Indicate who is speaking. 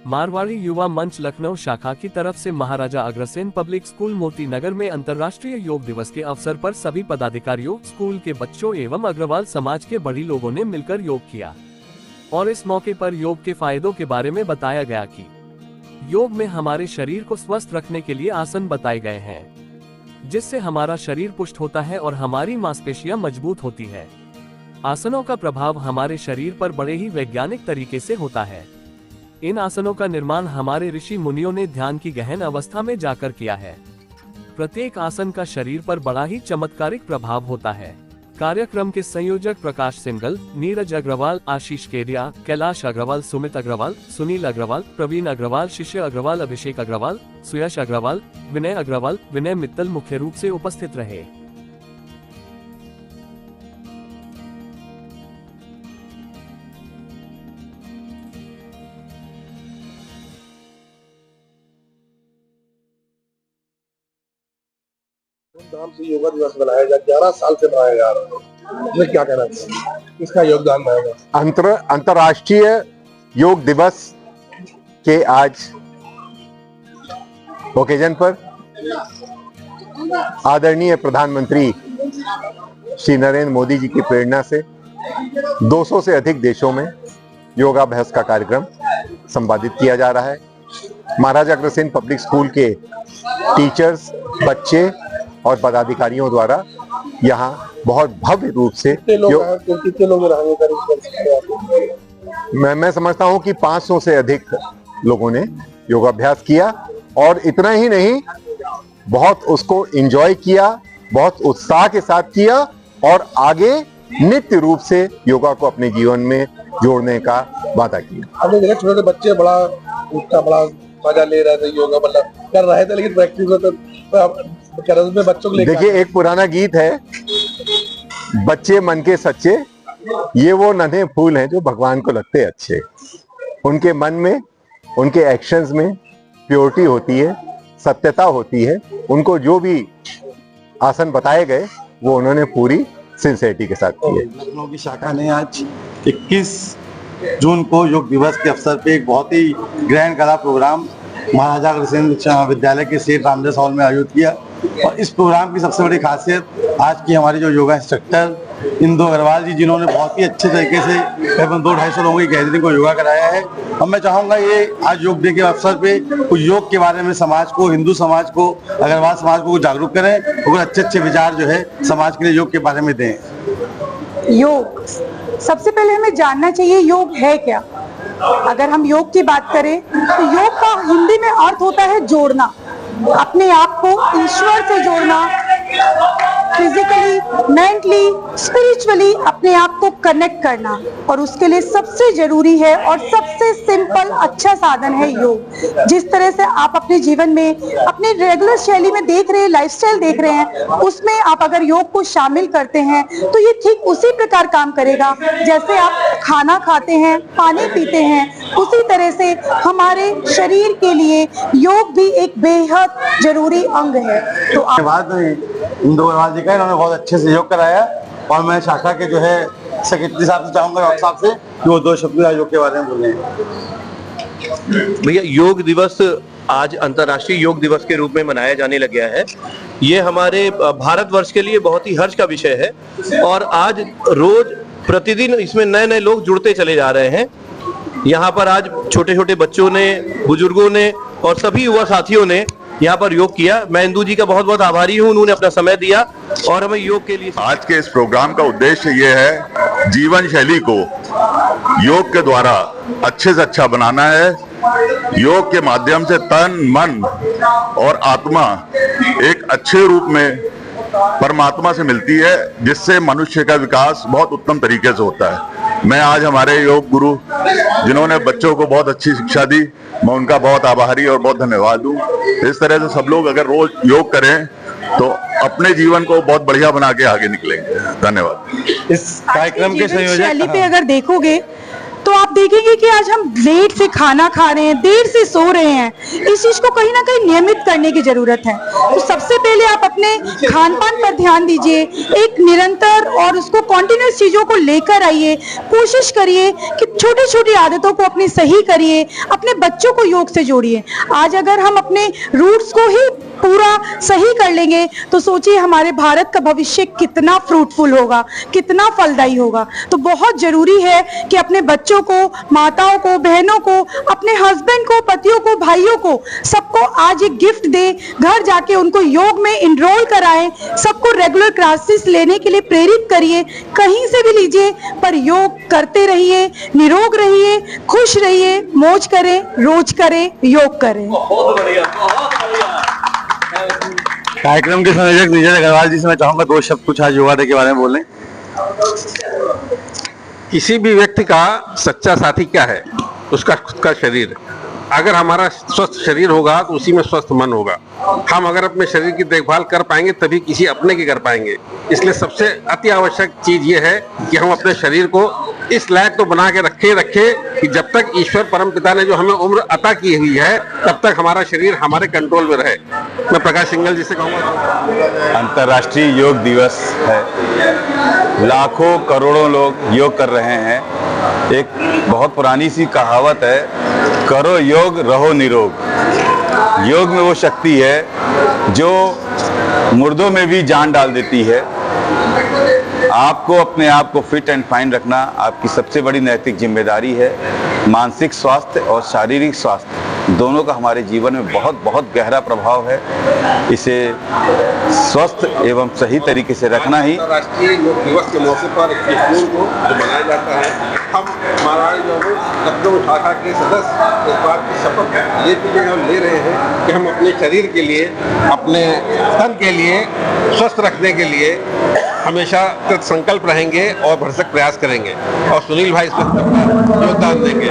Speaker 1: मारवाड़ी युवा मंच लखनऊ शाखा की तरफ से महाराजा अग्रसेन पब्लिक स्कूल मोती नगर में अंतर्राष्ट्रीय योग दिवस के अवसर पर सभी पदाधिकारियों, स्कूल के बच्चों एवं अग्रवाल समाज के बड़ी लोगों ने मिलकर योग किया और इस मौके पर योग के फायदों के बारे में बताया गया कि योग में हमारे शरीर को स्वस्थ रखने के लिए आसन बताए गए हैं, जिससे हमारा शरीर पुष्ट होता है और हमारी मांसपेशियां मजबूत होती है। आसनों का प्रभाव हमारे शरीर पर बड़े ही वैज्ञानिक तरीके से होता है। इन आसनों का निर्माण हमारे ऋषि मुनियों ने ध्यान की गहन अवस्था में जाकर किया है। प्रत्येक आसन का शरीर पर बड़ा ही चमत्कारिक प्रभाव होता है। कार्यक्रम के संयोजक प्रकाश सिंगल, नीरज अग्रवाल, आशीष केडिया, कैलाश अग्रवाल, सुमित अग्रवाल, सुनील अग्रवाल, प्रवीण अग्रवाल, शिष्य अग्रवाल, अभिषेक अग्रवाल, सुयश अग्रवाल, विनय अग्रवाल, विनय मित्तल मुख्य रूप से उपस्थित रहे।
Speaker 2: धूमधाम से योगा दिवस मनाया जा 11 साल से मनाया जा रहा है। क्या कहना चाहिए, इसका योगदान रहेगा।
Speaker 3: अंतर्राष्ट्रीय योग दिवस के आज ओकेजन पर आदरणीय प्रधानमंत्री श्री नरेंद्र मोदी जी की प्रेरणा से 200 से अधिक देशों में योगाभ्यास का कार्यक्रम संपादित किया जा रहा है। महाराजा अग्रसेन पब्लिक स्कूल के टीचर्स, बच्चे और पदाधिकारियों द्वारा यहाँ बहुत भव्य रूप से
Speaker 2: कितने लोग
Speaker 3: मैं समझता हूँ कि 500 से अधिक लोगों ने योगाभ्यास किया और इतना ही नहीं, बहुत उसको एंजॉय किया, बहुत उत्साह के साथ किया और आगे नित्य रूप से योगा को अपने जीवन में जोड़ने का वादा किया।
Speaker 2: हमने देखा छोटे बच्चे बड़ा मजा ले रहे थे, योगा मतलब कर रहे थे, लेकिन प्रैक्टिस में बच्चों को
Speaker 3: देखिए, एक पुराना गीत है, बच्चे मन के सच्चे, ये वो नन्हे फूल हैं जो भगवान को लगते अच्छे। उनके मन में, उनके एक्शंस में प्योरिटी होती है, सत्यता होती है। उनको जो भी आसन बताए गए वो उन्होंने पूरी सिंसियरिटी के साथ किए।
Speaker 4: लखनऊ की शाखा ने आज 21 जून को योग दिवस के अवसर पे एक बहुत ही ग्रैंड करा प्रोग्राम महाराजा अग्रसेन विद्यालय के सेठ रामदास हॉल में आयोजित किया। और इस प्रोग्राम की सबसे बड़ी खासियत आज की हमारी जो योगा इंस्ट्रक्टर इंदु अग्रवाल जी, जिन्होंने बहुत ही अच्छे तरीके से करीबन 200-250 लोगों की गैदरिंग को योगा कराया है। और मैं चाहूँगा ये आज योग डे के अवसर पे कुछ योग के बारे में समाज को, हिंदू समाज को, अग्रवाल समाज को जागरूक करें और अच्छे विचार जो है समाज के लिए योग के बारे में दें।
Speaker 5: योग, सबसे पहले हमें जानना चाहिए योग है क्या। अगर हम योग की बात करें तो योग का हिंदी में अर्थ होता है जोड़ना, अपने आप को ईश्वर से जोड़ना, फिजिकली, मेंटली, स्पिरिचुअली अपने आप को कनेक्ट करना। और उसके लिए सबसे जरूरी है और सबसे सिंपल अच्छा साधन है योग। जिस तरह से आप अपने जीवन में, अपने रेगुलर शैली में देख रहे हैं, लाइफस्टाइल देख रहे हैं, उसमें आप अगर योग को शामिल करते हैं तो ये ठीक उसी प्रकार काम करेगा जैसे आप खाना खाते हैं, पानी पीते हैं। उसी तरह से हमारे शरीर के लिए योग भी एक बेहद जरूरी अंग है। तो
Speaker 4: इंदु अग्रवाल जी का इन्होंने बहुत अच्छे से योग कराया और मैं शाखा के जो है सेक्रेटरी साहब से चाहूंगा, डॉक्टर साहब से, कि वो 2 शब्द योग के बारे में बोले।
Speaker 6: भैया, योग दिवस आज अंतर्राष्ट्रीय योग दिवस के रूप में मनाया जाने लग गया है। ये हमारे भारतवर्ष के लिए बहुत ही हर्ष का विषय है और आज रोज प्रतिदिन इसमें नए नए लोग जुड़ते चले जा रहे हैं। यहाँ पर आज छोटे छोटे बच्चों ने, बुजुर्गों ने और सभी युवा साथियों ने यहाँ पर योग किया। मैं इंदू जी का बहुत बहुत आभारी हूँ, उन्होंने अपना समय दिया और हमें योग के लिए।
Speaker 7: आज के इस प्रोग्राम का उद्देश्य ये है, जीवन शैली को योग के द्वारा अच्छे से अच्छा बनाना है। योग के माध्यम से तन, मन और आत्मा एक अच्छे रूप में परमात्मा से मिलती है, जिससे मनुष्य का विकास बहुत उत्तम तरीके से होता है। मैं आज हमारे योग गुरु, जिन्होंने बच्चों को बहुत अच्छी शिक्षा दी, मैं उनका बहुत आभारी और बहुत धन्यवाद दूं। इस तरह से सब लोग अगर रोज योग करें तो अपने जीवन को बहुत बढ़िया बना के आगे निकलेंगे। धन्यवाद।
Speaker 4: इस कार्यक्रम के संयोजक
Speaker 5: शैली पे अगर देखोगे तो आप देखेंगे कि आज हम लेट से खाना खा रहे हैं, देर से सो रहे हैं। इस चीज को कहीं ना कहीं नियमित करने की जरूरत है। तो सबसे पहले आप अपने खान पान पर ध्यान दीजिए, एक निरंतर और उसको कॉन्टिन्यूस चीजों को लेकर आइए। कोशिश करिए कि छोटी छोटी आदतों को अपनी सही करिए, अपने बच्चों को योग से जोड़िए। आज अगर हम अपने रूट्स को ही पूरा सही कर लेंगे तो सोचिए हमारे भारत का भविष्य कितना फ्रूटफुल होगा, कितना फलदायी होगा। तो बहुत जरूरी है कि अपने बच्चों को, माताओं को, बहनों को, अपने हस्बैंड को, पतियों को, भाइयों को, सबको आज एक गिफ्ट दे, घर जाके उनको योग में इनरोल कराएं, सबको रेगुलर क्लासेस लेने के लिए प्रेरित करिए। कहीं से भी लीजिए पर योग करते रहिए, निरोग रहिए, खुश रहिए, मौज करें, रोज करें, योग करें।
Speaker 6: बहुत बढ़िया, बहुत बढ़िया।
Speaker 4: कार्यक्रम के संयोजक नीरज अग्रवाल जी से मैं चाहूंगा 2 शब्द कुछ आज योगा डे के बारे में बोलें।
Speaker 8: किसी भी व्यक्ति का सच्चा साथी क्या है? उसका खुद का शरीर। अगर हमारा स्वस्थ शरीर होगा तो उसी में स्वस्थ मन होगा। हम अगर अपने शरीर की देखभाल कर पाएंगे तभी किसी अपने की कर पाएंगे। इसलिए सबसे अति आवश्यक चीज ये है कि हम अपने शरीर को इस लायक तो बना के रखे कि जब तक ईश्वर परम पिता ने जो हमें उम्र अता की हुई है तब तक हमारा शरीर हमारे कंट्रोल में रहे। मैं प्रकाश सिंघल जी से कहूँगा,
Speaker 9: अंतर्राष्ट्रीय योग दिवस है, लाखों करोड़ों लोग योग कर रहे हैं। एक बहुत पुरानी सी कहावत है, करो योग रहो निरोग। योग में वो शक्ति है जो मुर्दों में भी जान डाल देती है। आपको अपने आप को फिट एंड फाइन रखना आपकी सबसे बड़ी नैतिक जिम्मेदारी है। मानसिक स्वास्थ्य और शारीरिक स्वास्थ्य दोनों का हमारे जीवन में बहुत बहुत गहरा प्रभाव है। इसे स्वस्थ एवं सही तरीके से रखना ही
Speaker 8: राष्ट्रीय योग दिवस के मौके पर 21 जून को जो मनाया जाता है, हम महाराज लखनऊ शाखा के सदस्य इस बात की शपथ ले रहे हैं कि हम अपने शरीर के लिए, अपने तन के लिए, स्वस्थ रखने के लिए हमेशा कृत संकल्प रहेंगे और भरसक प्रयास करेंगे और सुनील भाई इसमें योगदान देंगे।